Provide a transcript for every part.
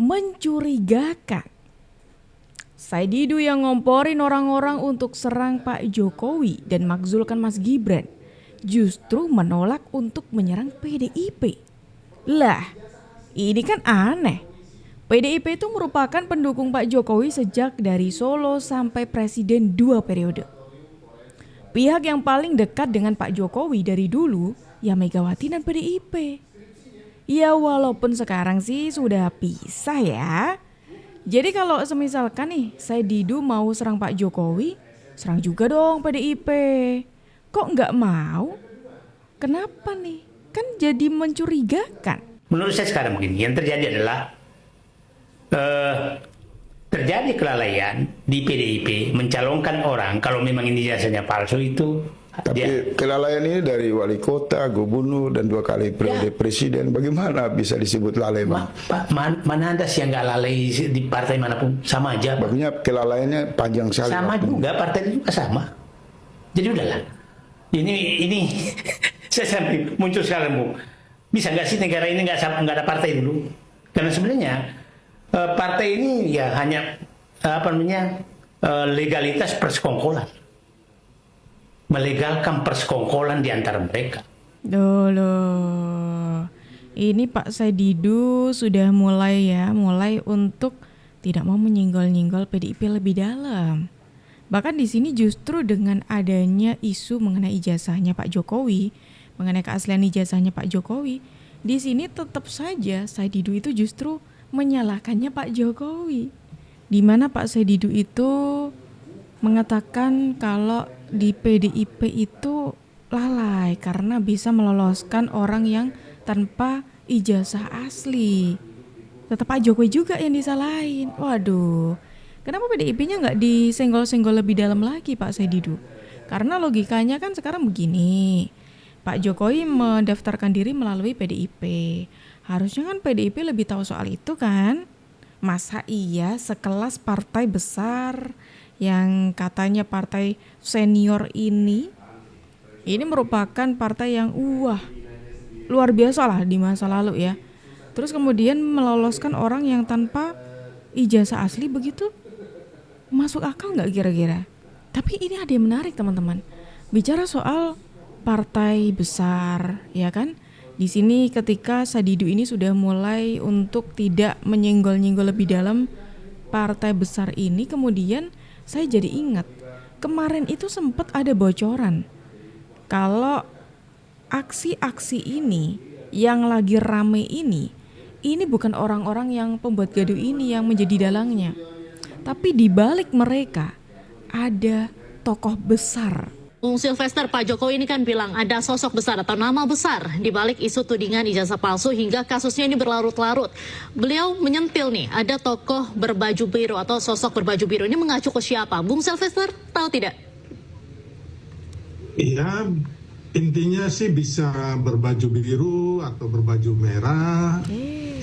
mencurigakan. Said Didu yang ngomporin orang-orang untuk serang Pak Jokowi dan makzulkan Mas Gibran justru menolak untuk menyerang PDIP. Lah, ini kan aneh. PDIP itu merupakan pendukung Pak Jokowi sejak dari Solo sampai presiden 2 periode. Pihak yang paling dekat dengan Pak Jokowi dari dulu ya Megawati dan PDIP. Ya walaupun sekarang sih sudah pisah ya. Jadi kalau semisalkan nih Said Didu mau serang Pak Jokowi, serang juga dong PDIP. Kok nggak mau? Kenapa nih? Kan jadi mencurigakan. Menurut saya sekarang begini, yang terjadi adalah terjadi kelalaian di PDIP mencalonkan orang kalau memang ini jasanya palsu itu. Tapi kelalaian ini dari wali kota, gubernur, dan 2 kali periode presiden. Bagaimana bisa disebut lalai, Bang? Mana ada sih yang nggak lalai di partai manapun? Sama aja. Bagusnya kelalaiannya panjang sekali. Sama juga, partai juga sama. Jadi udahlah. Ini saya sampai muncul sekarang, Bu. Bisa nggak sih negara ini nggak ada partai dulu? Karena sebenarnya partai ini ya hanya legalitas persekongkolan. Melegalkan persekongkolan di antara mereka. Loh. Ini Pak Said Didu sudah mulai untuk tidak mau menyinggol-nyinggol PDIP lebih dalam. Bahkan di sini justru dengan adanya isu mengenai ijazahnya Pak Jokowi, mengenai keaslian ijazahnya Pak Jokowi, di sini tetap saja Said Didu itu justru menyalahkannya Pak Jokowi. Di mana Pak Said Didu itu mengatakan kalau di PDIP itu lalai karena bisa meloloskan orang yang tanpa ijazah asli. Tetap Pak Jokowi juga yang disalahin. Waduh, kenapa PDIP-nya nggak disenggol-senggol lebih dalam lagi Pak Said Didu? Karena logikanya kan sekarang begini, Pak Jokowi mendaftarkan diri melalui PDIP. Harusnya kan PDIP lebih tahu soal itu kan? Masa iya sekelas partai besar yang katanya partai senior ini merupakan partai yang luar biasa lah di masa lalu ya. Terus kemudian meloloskan orang yang tanpa ijazah asli begitu? Masuk akal nggak kira-kira? Tapi ini ada yang menarik teman-teman. Bicara soal partai besar ya kan? Di sini ketika Said Didu ini sudah mulai untuk tidak menyenggol-nyenggol lebih dalam partai besar ini, kemudian saya jadi ingat kemarin itu sempat ada bocoran kalau aksi-aksi ini yang lagi rame ini bukan orang-orang yang pembuat gaduh ini yang menjadi dalangnya, tapi di balik mereka ada tokoh besar. Bung Silvester, Pak Jokowi ini kan bilang ada sosok besar atau nama besar di balik isu tudingan ijazah palsu hingga kasusnya ini berlarut-larut. Beliau menyentil nih, ada tokoh berbaju biru atau sosok berbaju biru. Ini mengacu ke siapa? Bung Silvester, tahu tidak? Iya, intinya sih bisa berbaju biru atau berbaju merah.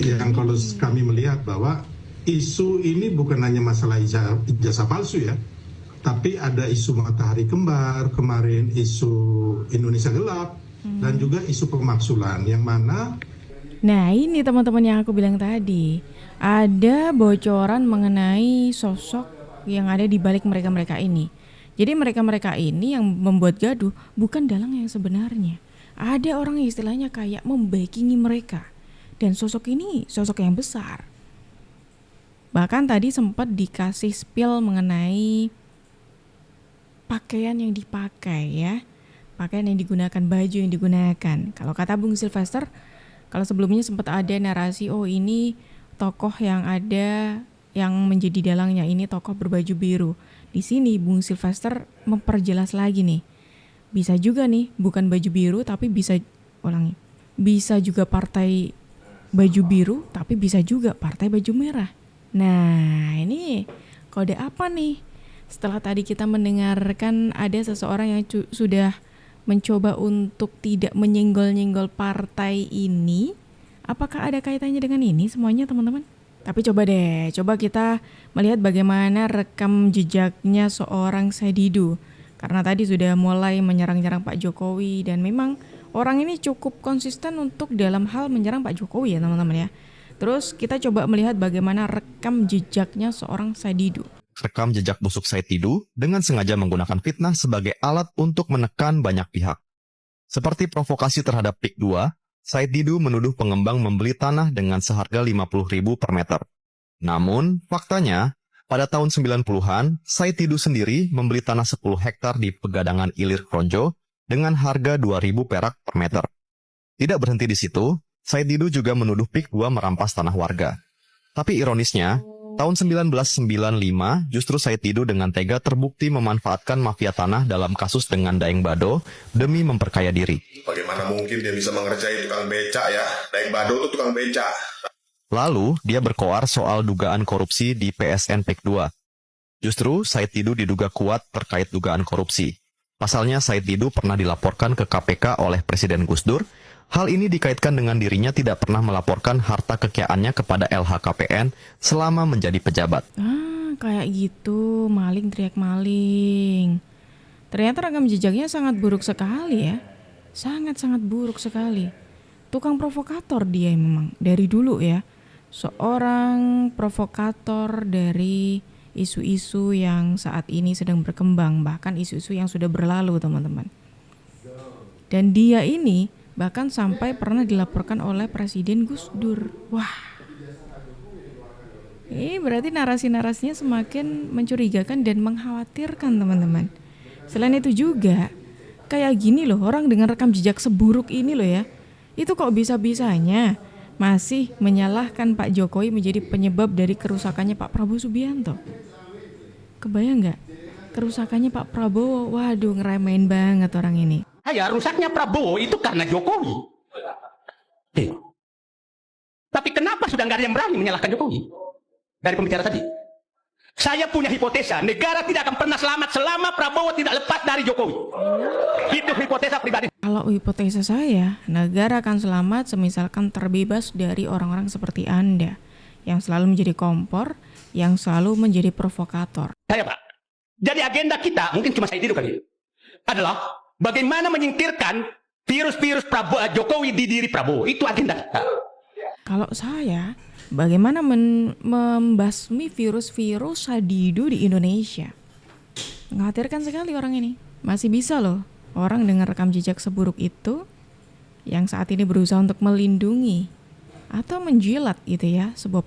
Yang kalau kami melihat bahwa isu ini bukan hanya masalah ijazah palsu ya. Tapi ada isu matahari kembar, kemarin isu Indonesia gelap, dan juga isu pemaksulan yang mana. Nah ini teman-teman yang aku bilang tadi, ada bocoran mengenai sosok yang ada di balik mereka-mereka ini. Jadi mereka-mereka ini yang membuat gaduh bukan dalang yang sebenarnya. Ada orang yang istilahnya kayak membackingi mereka. Dan sosok ini sosok yang besar. Bahkan tadi sempat dikasih spill mengenai pakaian yang dipakai ya, pakaian yang digunakan, baju yang digunakan. Kalau kata Bung Silvester, kalau sebelumnya sempat ada narasi ini tokoh yang ada yang menjadi dalangnya ini tokoh berbaju biru. Di sini Bung Silvester memperjelas lagi nih, bisa juga nih bukan baju biru tapi bisa juga partai baju biru tapi bisa juga partai baju merah. Nah ini kode apa nih? Setelah tadi kita mendengarkan ada seseorang yang sudah mencoba untuk tidak menyenggol-nyenggol partai ini, apakah ada kaitannya dengan ini semuanya teman-teman? Tapi coba kita melihat bagaimana rekam jejaknya seorang Said Didu. Karena tadi sudah mulai menyerang-nyerang Pak Jokowi dan memang orang ini cukup konsisten untuk dalam hal menyerang Pak Jokowi ya teman-teman ya. Terus kita coba melihat bagaimana rekam jejaknya seorang Said Didu. Rekam jejak busuk Said Didu dengan sengaja menggunakan fitnah sebagai alat untuk menekan banyak pihak. Seperti provokasi terhadap PIK 2, Said Didu menuduh pengembang membeli tanah dengan seharga 50.000 per meter. Namun, faktanya, pada tahun 90-an, Said Didu sendiri membeli tanah 10 hektar di Pegadangan Ilir Kronjo dengan harga 2.000 perak per meter. Tidak berhenti di situ, Said Didu juga menuduh PIK 2 merampas tanah warga. Tapi ironisnya, tahun 1995 justru Said Didu dengan tega terbukti memanfaatkan mafia tanah dalam kasus dengan Daeng Bado demi memperkaya diri. Bagaimana mungkin dia bisa mengerjai tukang becak ya? Daeng Bado itu tukang becak. Lalu, dia berkoar soal dugaan korupsi di PSN PIK 2. Justru, Said Didu diduga kuat terkait dugaan korupsi. Pasalnya, Said Didu pernah dilaporkan ke KPK oleh Presiden Gus Dur. Hal ini dikaitkan dengan dirinya tidak pernah melaporkan harta kekayaannya kepada LHKPN selama menjadi pejabat. Kayak gitu, maling teriak maling. Ternyata rekam jejaknya sangat buruk sekali ya. Sangat-sangat buruk sekali. Tukang provokator dia memang, dari dulu ya. Seorang provokator dari isu-isu yang saat ini sedang berkembang, bahkan isu-isu yang sudah berlalu teman-teman. Dan dia ini bahkan sampai pernah dilaporkan oleh Presiden Gus Dur. Wah, ini berarti narasi-narasinya semakin mencurigakan dan mengkhawatirkan teman-teman. Selain itu juga, kayak gini loh, orang dengan rekam jejak seburuk ini loh ya, itu kok bisa-bisanya masih menyalahkan Pak Jokowi menjadi penyebab dari kerusakannya Pak Prabowo Subianto. Kebayang nggak? Kerusakannya Pak Prabowo, waduh ngeremehin banget orang ini. Rusaknya Prabowo itu karena Jokowi. Tapi kenapa sudah nggak ada yang berani menyalahkan Jokowi? Dari pembicara tadi. Saya punya hipotesa, negara tidak akan pernah selamat selama Prabowo tidak lepas dari Jokowi. Itu hipotesa pribadi. Kalau hipotesa saya, negara akan selamat semisalkan terbebas dari orang-orang seperti Anda, yang selalu menjadi kompor, yang selalu menjadi provokator. Saya Pak, jadi agenda kita, mungkin cuma saya tidur kali, adalah bagaimana menyingkirkan virus-virus Jokowi di diri Prabowo. Itu agenda kita. Kalau saya, bagaimana membasmi virus-virus Said Didu di Indonesia. Mengkhawatirkan sekali orang ini. Masih bisa loh, orang dengan rekam jejak seburuk itu, yang saat ini berusaha untuk melindungi atau menjilat gitu ya, sebuah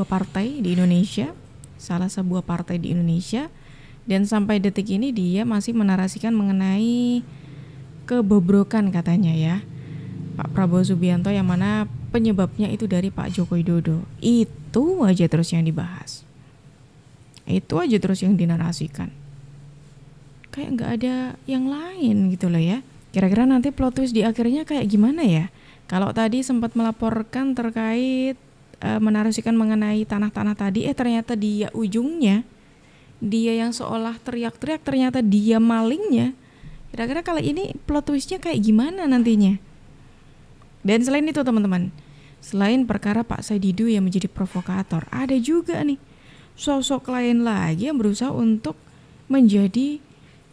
partai di Indonesia, salah sebuah partai di Indonesia. Dan sampai detik ini dia masih menarasikan mengenai kebobrokan katanya ya Pak Prabowo Subianto, yang mana penyebabnya itu dari Pak Joko Widodo. Itu aja terus yang dibahas. Itu aja terus yang dinarasikan. Kayak gak ada yang lain gitu loh ya. Kira-kira nanti plot twist di akhirnya kayak gimana ya? Kalau tadi sempat melaporkan terkait menarasikan mengenai tanah-tanah tadi, ternyata dia ujungnya, dia yang seolah teriak-teriak ternyata dia malingnya. Kira-kira kali ini plot twistnya kayak gimana nantinya? Dan selain itu teman-teman, selain perkara Pak Said Didu yang menjadi provokator, ada juga nih sosok lain lagi yang berusaha untuk menjadi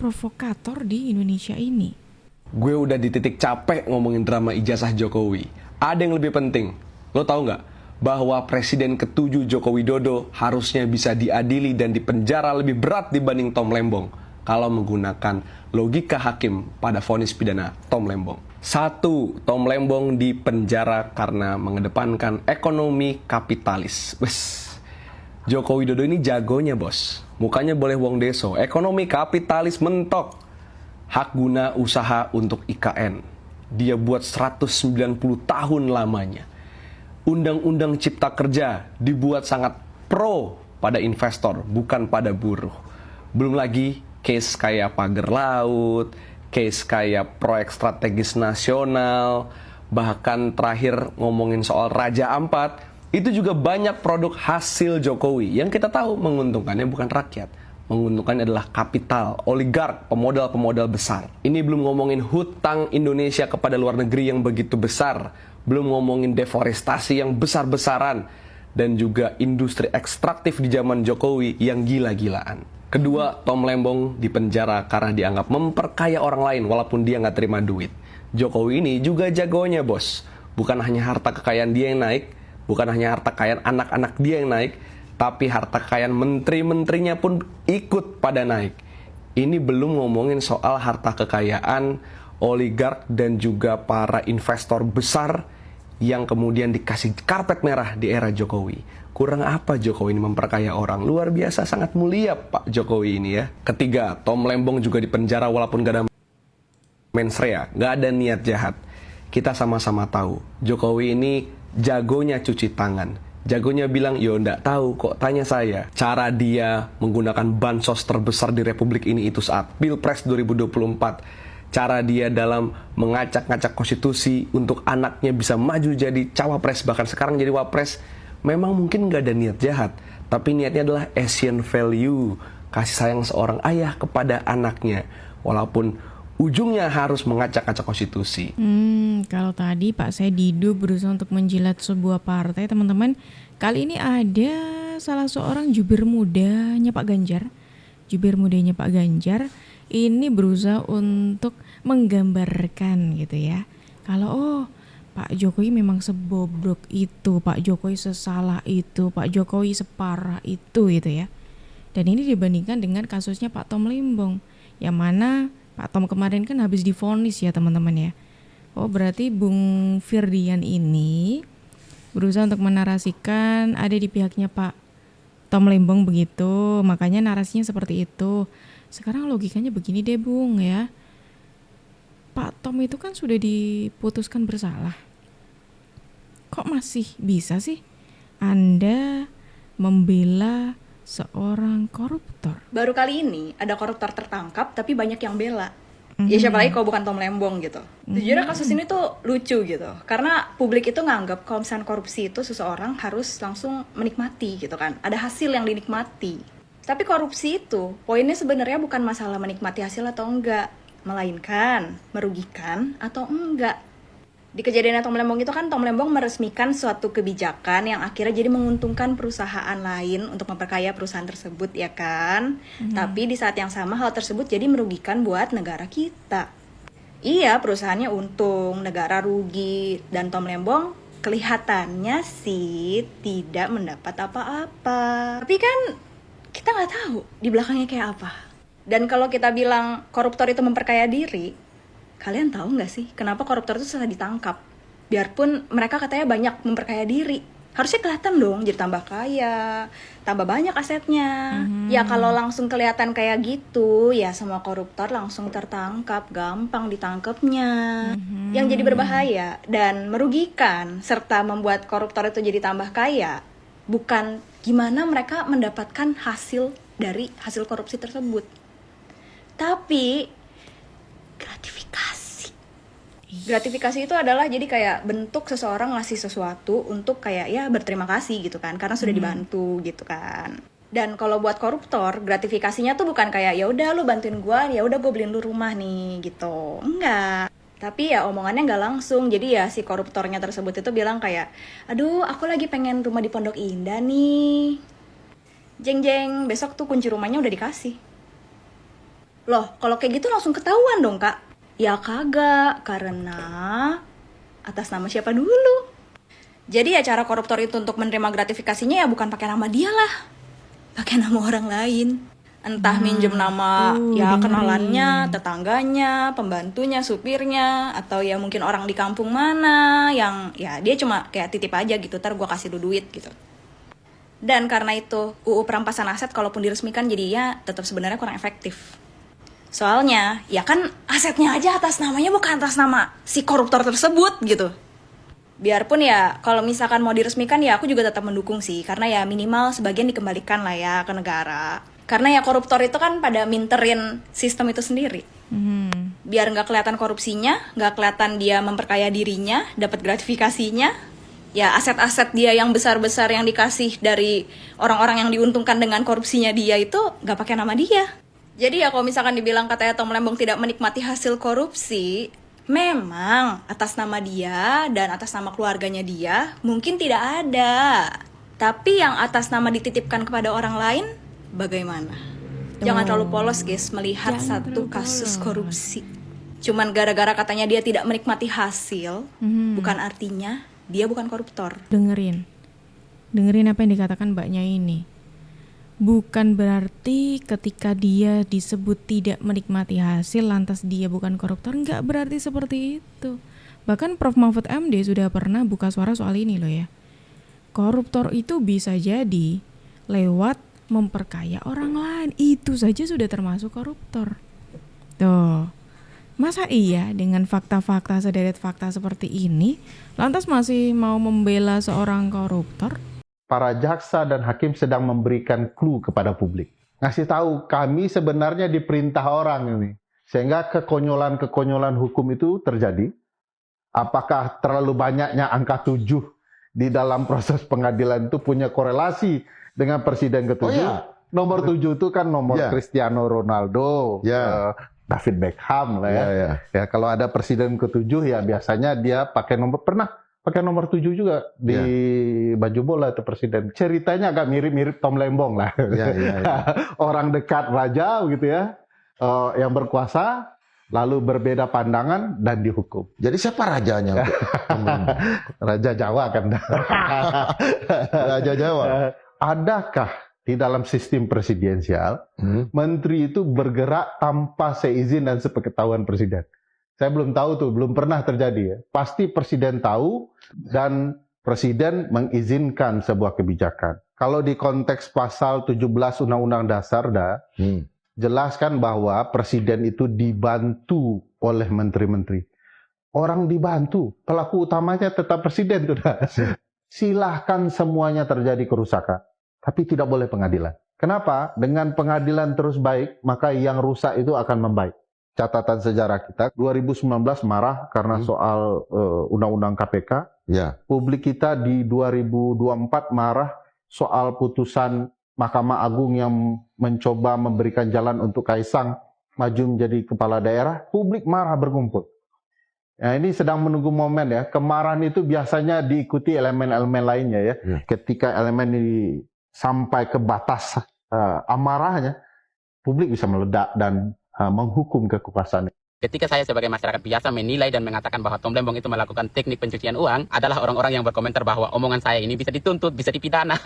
provokator di Indonesia ini. Gue udah di titik capek ngomongin drama ijazah Jokowi. Ada yang lebih penting. Lo tahu nggak bahwa Presiden ke-7 Joko Widodo harusnya bisa diadili dan dipenjara lebih berat dibanding Tom Lembong kalau menggunakan logika hakim pada vonis pidana Tom Lembong. 1. Tom Lembong dipenjara karena mengedepankan ekonomi kapitalis. Wes, Joko Widodo ini jagonya bos. Mukanya boleh wong deso. Ekonomi kapitalis mentok. Hak guna usaha untuk IKN. Dia buat 190 tahun lamanya. Undang-undang Cipta Kerja dibuat sangat pro pada investor, bukan pada buruh. Belum lagi case kayak pagar laut, case kayak proyek strategis nasional, bahkan terakhir ngomongin soal Raja Ampat, itu juga banyak produk hasil Jokowi yang kita tahu menguntungkannya bukan rakyat. Menguntungkannya adalah kapital, oligark, pemodal-pemodal besar. Ini belum ngomongin hutang Indonesia kepada luar negeri yang begitu besar. Belum ngomongin deforestasi yang besar-besaran. Dan juga industri ekstraktif di zaman Jokowi yang gila-gilaan. Kedua, Tom Lembong dipenjara karena dianggap memperkaya orang lain walaupun dia nggak terima duit. Jokowi ini juga jagonya bos. bukan hanya harta kekayaan dia yang naik, bukan hanya harta kekayaan anak-anak dia yang naik, tapi harta kekayaan menteri-menterinya pun ikut pada naik. Ini belum ngomongin soal harta kekayaan oligark dan juga para investor besar yang kemudian dikasih karpet merah di era Jokowi. Kurang apa Jokowi ini memperkaya orang? Luar biasa, sangat mulia Pak Jokowi ini ya. Ketiga, Tom Lembong juga dipenjara walaupun gak ada mens rea, gak ada niat jahat. Kita sama-sama tahu, Jokowi ini jagonya cuci tangan. Jagonya bilang, yo ndak tahu kok tanya saya. Cara dia menggunakan bansos terbesar di Republik ini itu saat Pilpres 2024. Cara dia dalam mengacak-ngacak konstitusi untuk anaknya bisa maju jadi cawapres, bahkan sekarang jadi wapres. Memang mungkin nggak ada niat jahat, tapi niatnya adalah Asian value, kasih sayang seorang ayah kepada anaknya, walaupun ujungnya harus mengacak-acak konstitusi. Kalau tadi Pak Said Didu berusaha untuk menjilat sebuah partai, teman-teman, kali ini ada salah seorang jubir mudanya Pak Ganjar. Jubir mudanya Pak Ganjar ini berusaha untuk menggambarkan gitu ya. Kalau Pak Jokowi memang sebobrok itu, Pak Jokowi sesalah itu, Pak Jokowi separah itu gitu ya. Dan ini dibandingkan dengan kasusnya Pak Tom Lembong, yang mana Pak Tom kemarin kan habis divonis ya teman-teman ya. Oh berarti Bung Firdian ini berusaha untuk menarasikan ada di pihaknya Pak Tom Lembong begitu. Makanya narasinya seperti itu. Sekarang logikanya begini deh Bung ya. Pak Tom itu kan sudah diputuskan bersalah. Kok masih bisa sih Anda membela seorang koruptor? Baru kali ini ada koruptor tertangkap tapi banyak yang bela. Ya siapa lagi kalau bukan Tom Lembong gitu. Jujurnya kasus ini tuh lucu gitu. Karena publik itu nganggap kalau misalnya korupsi itu seseorang harus langsung menikmati gitu kan. Ada hasil yang dinikmati. Tapi korupsi itu poinnya sebenarnya bukan masalah menikmati hasil atau enggak, melainkan merugikan atau enggak. Di kejadian Tom Lembong itu kan Tom Lembong meresmikan suatu kebijakan yang akhirnya jadi menguntungkan perusahaan lain untuk memperkaya perusahaan tersebut ya kan. Tapi di saat yang sama hal tersebut jadi merugikan buat negara kita. Iya, perusahaannya untung, negara rugi, dan Tom Lembong kelihatannya sih tidak mendapat apa-apa. Tapi kan kita nggak tahu di belakangnya kayak apa. Dan kalau kita bilang koruptor itu memperkaya diri, kalian tahu nggak sih kenapa koruptor itu susah ditangkap? Biarpun mereka katanya banyak memperkaya diri, harusnya kelihatan dong jadi tambah kaya, tambah banyak asetnya. Ya kalau langsung kelihatan kayak gitu, ya semua koruptor langsung tertangkap, gampang ditangkapnya. Yang jadi berbahaya dan merugikan serta membuat koruptor itu jadi tambah kaya, bukan gimana mereka mendapatkan hasil dari hasil korupsi tersebut, tapi gratifikasi. Gratifikasi itu adalah jadi kayak bentuk seseorang ngasih sesuatu untuk kayak ya berterima kasih gitu kan, karena sudah dibantu gitu kan. Dan kalau buat koruptor, gratifikasinya tuh bukan kayak ya udah lu bantuin gua, ya udah gua beliin lu rumah nih gitu. Enggak. Tapi ya omongannya nggak langsung. Jadi ya si koruptornya tersebut itu bilang kayak, aduh aku lagi pengen rumah di Pondok Indah nih. Jeng-jeng, besok tuh kunci rumahnya udah dikasih. Loh, kalau kayak gitu langsung ketahuan dong, Kak. Ya kagak, karena atas nama siapa dulu. Jadi ya cara koruptor itu untuk menerima gratifikasinya ya bukan pakai nama dia lah. Pakai nama orang lain. Entah minjem nama ya kenalannya, tetangganya, pembantunya, supirnya, atau ya mungkin orang di kampung mana yang ya dia cuma kayak titip aja gitu, ntar gue kasih lu duit gitu. Dan karena itu UU perampasan aset kalaupun diresmikan jadinya tetap sebenarnya kurang efektif. Soalnya ya kan asetnya aja atas namanya bukan atas nama si koruptor tersebut gitu. Biarpun ya kalau misalkan mau diresmikan ya aku juga tetap mendukung sih, karena ya minimal sebagian dikembalikan lah ya ke negara. Karena ya koruptor itu kan pada minterin sistem itu sendiri. Biar nggak kelihatan korupsinya, nggak kelihatan dia memperkaya dirinya, dapat gratifikasinya. Ya aset-aset dia yang besar-besar yang dikasih dari orang-orang yang diuntungkan dengan korupsinya dia itu nggak pakai nama dia. Jadi ya kalau misalkan dibilang katanya Tom Lembong tidak menikmati hasil korupsi, memang atas nama dia dan atas nama keluarganya dia mungkin tidak ada. Tapi yang atas nama dititipkan kepada orang lain, bagaimana? Jangan terlalu polos guys melihat satu kasus korupsi. Cuman gara-gara katanya dia tidak menikmati hasil, bukan artinya dia bukan koruptor. Dengerin apa yang dikatakan mbaknya ini. Bukan berarti ketika dia disebut tidak menikmati hasil lantas dia bukan koruptor, nggak berarti seperti itu. Bahkan Prof. Mahfud MD sudah pernah buka suara soal ini loh ya. Koruptor itu bisa jadi lewat memperkaya orang lain, itu saja sudah termasuk koruptor. Tuh, masa iya dengan fakta-fakta sederet fakta seperti ini lantas masih mau membela seorang koruptor? Para jaksa dan hakim sedang memberikan clue kepada publik. Ngasih tahu kami sebenarnya diperintah orang ini. Sehingga kekonyolan-kekonyolan hukum itu terjadi. Apakah terlalu banyaknya angka 7 di dalam proses pengadilan itu punya korelasi dengan presiden ke-7? Nomor 7 itu kan nomor Cristiano Ronaldo, David Beckham lah ya. Ya, kalau ada presiden ke-7 ya biasanya dia pakai nomor 7 juga di baju bola itu presiden. Ceritanya agak mirip-mirip Tom Lembong lah. Orang dekat raja gitu ya, yang berkuasa, lalu berbeda pandangan dan dihukum. Jadi siapa rajanya? Raja Jawa kan. Raja Jawa. Adakah di dalam sistem presidensial, menteri itu bergerak tanpa seizin dan sepengetahuan presiden? Saya belum tahu tuh, belum pernah terjadi ya. Pasti presiden tahu dan presiden mengizinkan sebuah kebijakan. Kalau di konteks pasal 17 Undang-Undang Dasar jelaskan bahwa presiden itu dibantu oleh menteri-menteri. Orang dibantu, pelaku utamanya tetap presiden tuh. Silahkan semuanya terjadi kerusakan, tapi tidak boleh pengadilan. Kenapa? Dengan pengadilan terus baik, maka yang rusak itu akan membaik. Catatan sejarah kita, 2019 marah karena soal Undang-Undang KPK. Publik kita di 2024 marah soal putusan Mahkamah Agung yang mencoba memberikan jalan untuk Kaisang maju menjadi kepala daerah. Publik marah berkumpul. Nah, ini sedang menunggu momen ya. Kemarahan itu biasanya diikuti elemen-elemen lainnya ya. Ketika elemen ini sampai ke batas amarahnya, publik bisa meledak dan menghukum kekuasaan. Ketika saya sebagai masyarakat biasa menilai dan mengatakan bahwa Tom Lembong itu melakukan teknik pencucian uang, adalah orang-orang yang berkomentar bahwa omongan saya ini bisa dituntut, bisa dipidana.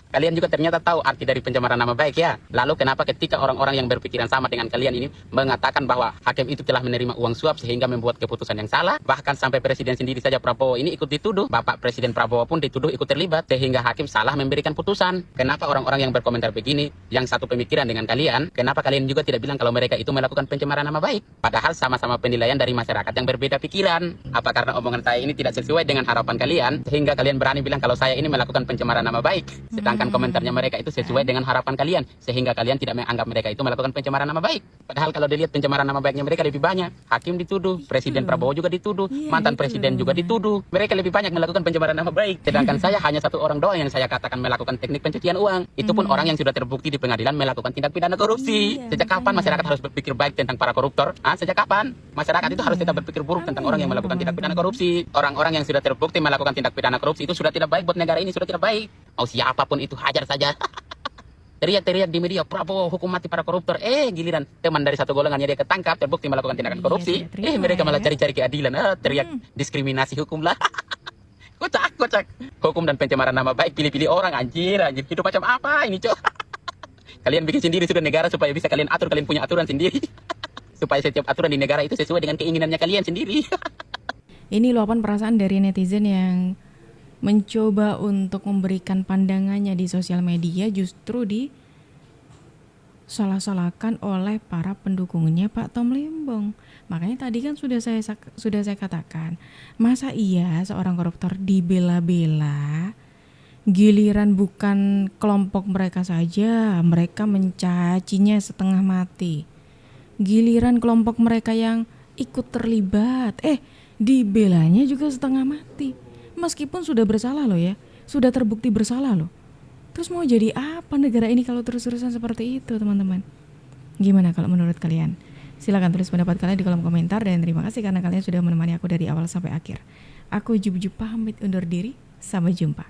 Kalian juga ternyata tahu arti dari pencemaran nama baik ya. Lalu kenapa ketika orang-orang yang berpikiran sama dengan kalian ini mengatakan bahwa hakim itu telah menerima uang suap sehingga membuat keputusan yang salah, bahkan sampai presiden sendiri saja Prabowo ini ikut dituduh, Bapak Presiden Prabowo pun dituduh ikut terlibat sehingga hakim salah memberikan putusan. Kenapa orang-orang yang berkomentar begini, yang satu pemikiran dengan kalian, kenapa kalian juga tidak bilang kalau mereka itu melakukan pencemaran nama baik? Padahal sama-sama penilaian dari masyarakat yang berbeda pikiran. Apa karena omongan saya ini tidak sesuai dengan harapan kalian sehingga kalian berani bilang kalau saya ini melakukan pencemaran nama baik? Sedangkan komentarnya mereka itu sesuai dengan harapan kalian sehingga kalian tidak menganggap mereka itu melakukan pencemaran nama baik. Padahal kalau dilihat pencemaran nama baiknya mereka lebih banyak. Hakim dituduh, Presiden Prabowo juga dituduh, mantan presiden juga dituduh. Mereka lebih banyak melakukan pencemaran nama baik. Sedangkan saya hanya satu orang doang yang saya katakan melakukan teknik pencucian uang. Itu pun orang yang sudah terbukti di pengadilan melakukan tindak pidana korupsi. Sejak kapan masyarakat harus berpikir baik tentang para koruptor? Sejak kapan? Masyarakat itu harus tetap berpikir buruk tentang orang yang melakukan tindak pidana korupsi. Orang-orang yang sudah terbukti melakukan tindak pidana korupsi itu sudah tidak baik buat negara ini, sudah tidak baik. Mau siapapun itu hajar saja. Teriak-teriak di media, Prabowo hukum mati para koruptor. Giliran teman dari satu golongannya dia ketangkap, terbukti melakukan tindakan korupsi. Mereka malah cari-cari keadilan. Teriak diskriminasi hukum lah. Kocak. Hukum dan pencemaran nama baik, pilih-pilih orang, anjir. Hidup macam apa ini, cok? Kalian bikin sendiri sudah negara supaya bisa kalian atur, kalian punya aturan sendiri. Supaya setiap aturan di negara itu sesuai dengan keinginannya kalian sendiri. Ini luapan perasaan dari netizen yang mencoba untuk memberikan pandangannya di sosial media justru disalah-salahkan oleh para pendukungnya Pak Tom Lembong. Makanya tadi kan sudah saya katakan, masa iya seorang koruptor dibela-bela, giliran bukan kelompok mereka saja, mereka mencacinya setengah mati. Giliran kelompok mereka yang ikut terlibat, dibelanya juga setengah mati. Meskipun sudah bersalah loh ya, sudah terbukti bersalah loh. Terus mau jadi apa negara ini kalau terus-terusan seperti itu, teman-teman? Gimana kalau menurut kalian? Silakan tulis pendapat kalian di kolom komentar dan terima kasih karena kalian sudah menemani aku dari awal sampai akhir. Aku Jub pamit undur diri, sampai jumpa.